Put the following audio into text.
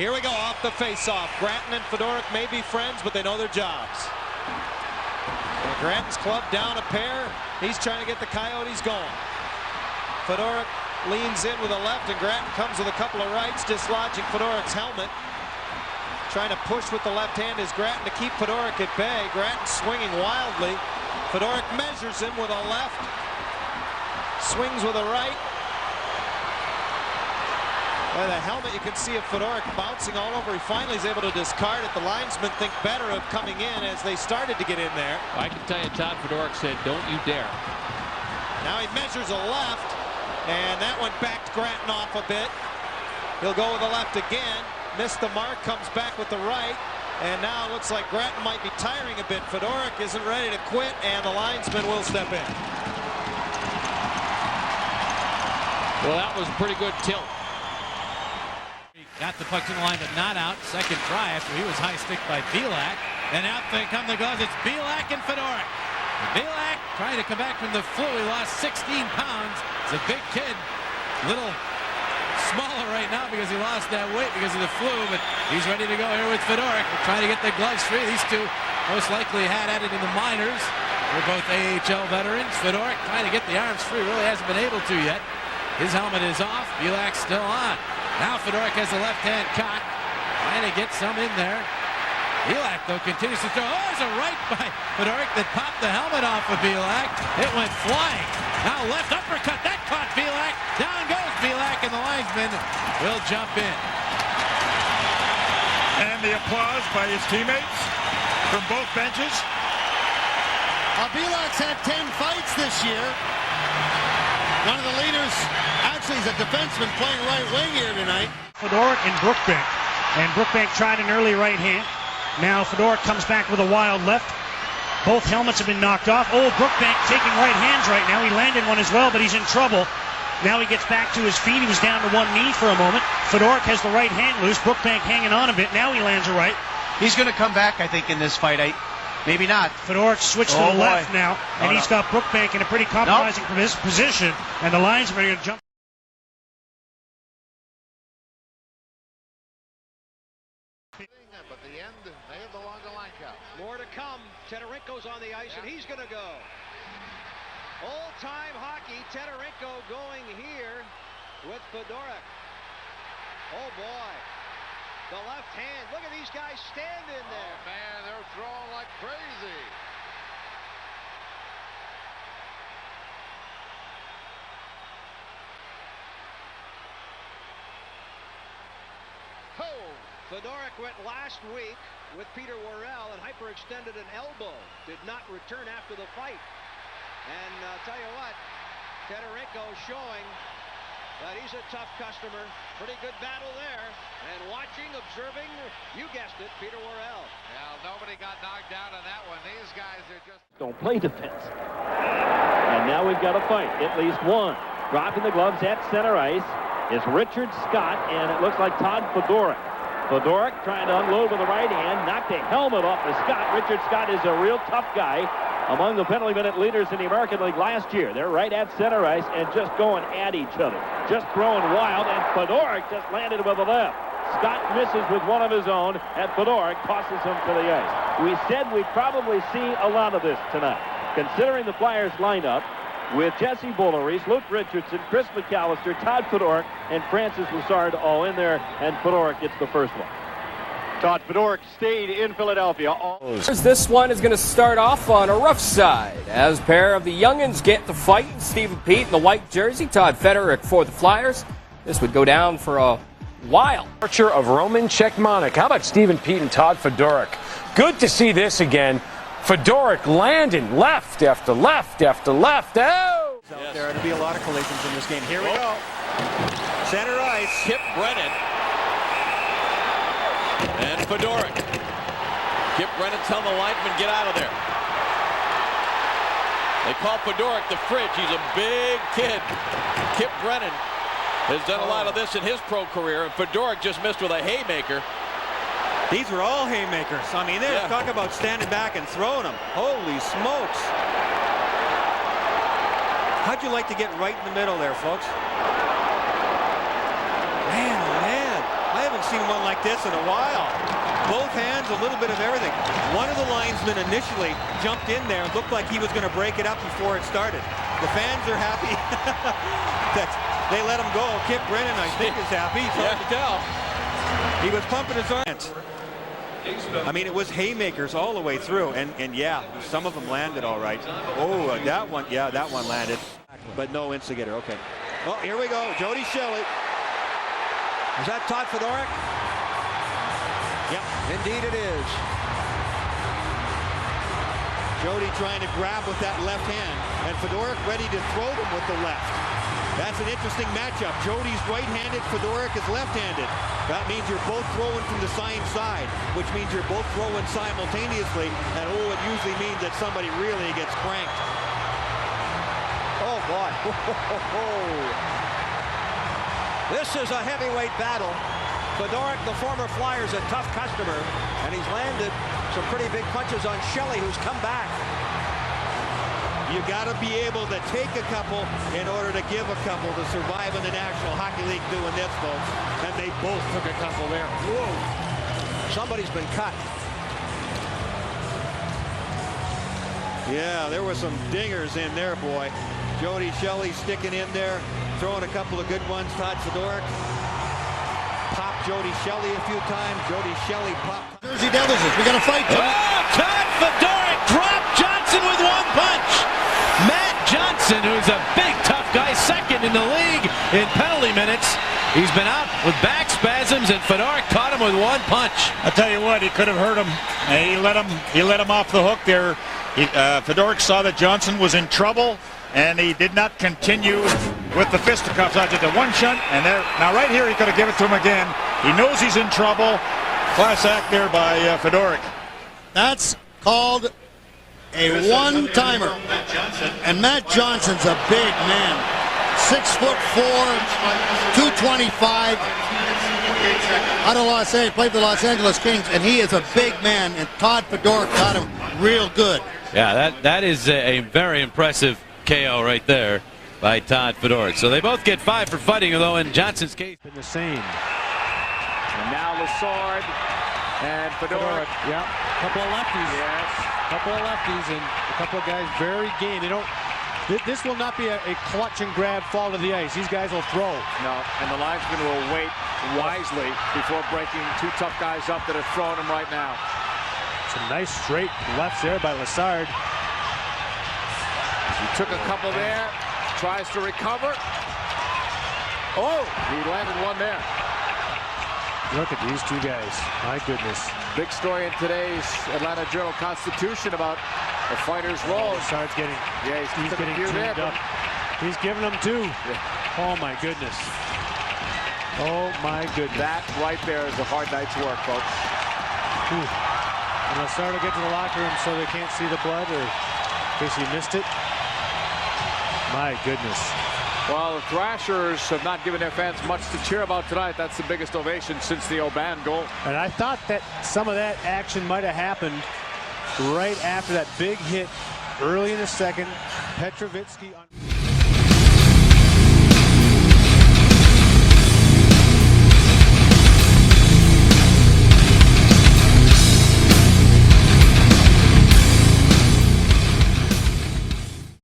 Here we go, off the face-off. Gratton and Fedoruk may be friends, but they know their jobs. And Gratton's clubbed down a pair. He's trying to get the Coyotes going. Fedoruk leans in with a left, and Gratton comes with a couple of rights, dislodging Fedoruk's helmet. Trying to push with the left hand is Gratton to keep Fedoruk at bay. Gratton swinging wildly. Fedoruk measures him with a left. Swings with a right. By the helmet, you can see of Fedoruk bouncing all over. He finally is able to discard it. The linesmen think better of coming in as they started to get in there. I can tell you, Todd Fedoruk said, "Don't you dare." Now he measures a left, and that one backed Gratton off a bit. He'll go with the left again. Missed the mark, comes back with the right, and now it looks like Gratton might be tiring a bit. Fedoruk isn't ready to quit, and the linesman will step in. Well, that was a pretty good tilt. Got the puck to the line, but not out. Second try after he was high sticked by Belak. And out they come the gloves. It's Belak and Fedoruk. Belak trying to come back from the flu. He lost 16 pounds. He's a big kid. Little smaller right now because he lost that weight because of the flu, but he's ready to go here with Fedoruk. We're trying to get the gloves free. These two most likely had at it in the minors. They're both AHL veterans. Fedoruk trying to get the arms free. Really hasn't been able to yet. His helmet is off. Belak's still on. Now Fedoruk has the left hand cocked. Trying to get some in there. Belak, though, continues to throw. Oh, there's a right by Fedoruk that popped the helmet off of Belak. It went flying. Now left uppercut. That caught Belak. Down goes Belak, and the linesman will jump in. And the applause by his teammates from both benches. Belak's had 10 fights this year. One of the leaders, actually, is a defenseman playing right wing here tonight. Fedoruk and Brookbank. And Brookbank tried an early right hand. Now Fedoruk comes back with a wild left. Both helmets have been knocked off. Oh, Brookbank taking right hands right now. He landed one as well, but he's in trouble. Now he gets back to his feet. He was down to one knee for a moment. Fedoruk has the right hand loose. Brookbank hanging on a bit. Now he lands a right. He's going to come back, I think, in this fight. Maybe not. Fedoruk switched to the left now, and he's got Brookbank in a pretty compromising position, and the linesmen are going to jump. But the end may have belonged to line count. More to come. Tetarenko's on the ice, and he's going to go. Old-time hockey, Tetarenko going here with Fedoruk. Oh, boy. The left hand. Look at these guys standing there. Oh, man, they're throwing like crazy. Fedoruk went last week with Peter Worrell and hyperextended an elbow. Did not return after the fight. And I'll tell you what, Tetarenko showing that he's a tough customer. Pretty good battle there. And watching, observing, you guessed it, Peter Worrell. Well, nobody got knocked down on that one. These guys are just... Don't play defense. And now we've got a fight, at least one. Dropping the gloves at center ice is Richard Scott, and it looks like Todd Fedoruk. Fedoruk trying to unload with the right hand, knocked the helmet off of Scott. Richard Scott is a real tough guy. Among the penalty minute leaders in the American League last year. They're right at center ice and just going at each other. Just throwing wild, and Fedoruk just landed with the left. Scott misses with one of his own, and Fedoruk tosses him to the ice. We said we'd probably see a lot of this tonight. Considering the Flyers lineup with Jesse Bulleries, Luke Richardson, Chris McAllister, Todd Fedoruk, and Francis Lessard all in there, and Fedoruk gets the first one. Todd Fedoruk stayed in Philadelphia. This one is going to start off on a rough side as a pair of the youngins get the fight. Stephen Peat in the white jersey, Todd Fedoruk for the Flyers. This would go down for a while. Archer of Roman Czechmanek. How about Stephen Peat and Todd Fedoruk? Good to see this again. Fedoruk landing left after left after left. Oh! Yes. There are to be a lot of collisions in this game. Here we go. Center ice. Kip Brennan. And Fedoruk. Kip Brennan telling the lineman, get out of there. They call Fedoruk the fridge. He's a big kid. Kip Brennan has done a lot of this in his pro career, and Fedoruk just missed with a haymaker. These were all haymakers. I mean, they're talking about standing back and throwing them. Holy smokes. How'd you like to get right in the middle there, folks? Man, oh man. I haven't seen one like this in a while. Both hands, a little bit of everything. One of the linesmen initially jumped in there and looked like he was going to break it up before it started. The fans are happy that they let him go. Kip Brennan, I think, is happy. It's hard to tell. He was pumping his arms. I mean, it was haymakers all the way through, and yeah, some of them landed all right. Oh, that one, yeah, that one landed, but no instigator. Okay. Oh, here we go, Jody Shelley. Is that Todd Fedoruk? Yep, indeed it is. Jody trying to grab with that left hand, and Fedoruk ready to throw them with the left. That's an interesting matchup. Jody's right-handed, Fedoruk is left-handed. That means you're both throwing from the same side, which means you're both throwing simultaneously, and it usually means that somebody really gets cranked. Oh, boy. This is a heavyweight battle. Fedoruk, the former Flyers, a tough customer, and he's landed some pretty big punches on Shelley, who's come back. You got to be able to take a couple in order to give a couple to survive in the National Hockey League doing this, folks. And they both took a couple there. Whoa. Somebody's been cut. Yeah, there were some dingers in there, boy. Jody Shelley sticking in there, throwing a couple of good ones. Todd Fedoruk popped Jody Shelley a few times. Jody Shelley popped. Jersey Devils, we got a fight. Oh, Todd Fedoruk dropped Johnson with one punch. Matt Johnson, who's a big, tough guy, second in the league in penalty minutes. He's been out with back spasms, and Fedoruk caught him with one punch. I'll tell you what, he could have hurt him. He let him off the hook there. Fedoruk saw that Johnson was in trouble, and he did not continue with the fisticuffs. I did the one shot, and there. Now right here, he could have given it to him again. He knows he's in trouble. Class act there by Fedoruk. That's called a one-timer. And Matt Johnson's a big man. 6'4", 225. Out of Los Angeles, played for the Los Angeles Kings, and he is a big man. And Todd Fedoruk got him real good. Yeah, that is a very impressive KO right there by Todd Fedoruk. So they both get 5 for fighting, although in Johnson's case, been the same. And now Lessard and Fedoruk. Yeah, couple of lefties. Yes. Couple of lefties and a couple of guys very game. They don't. This will not be a clutch and grab fall to the ice. These guys will throw. No, and the linesman will wait wisely before breaking two tough guys up that are throwing him right now. Some nice straight lefts there by Lessard. He took a couple there, tries to recover. Oh, he landed one there. Look at these two guys. My goodness. Big story in today's Atlanta Journal-Constitution about the fighter's role. Lessard's getting, he's getting tuned up. He's giving them two. Yeah. Oh my goodness. Oh my goodness. That right there is a hard night's work, folks. Whew. And Lessard will get to the locker room so they can't see the blood, or in case he missed it. My goodness. Well, the Thrashers have not given their fans much to cheer about tonight. That's the biggest ovation since the Oban goal. And I thought that some of that action might have happened right after that big hit early in the second. Petrovitsky on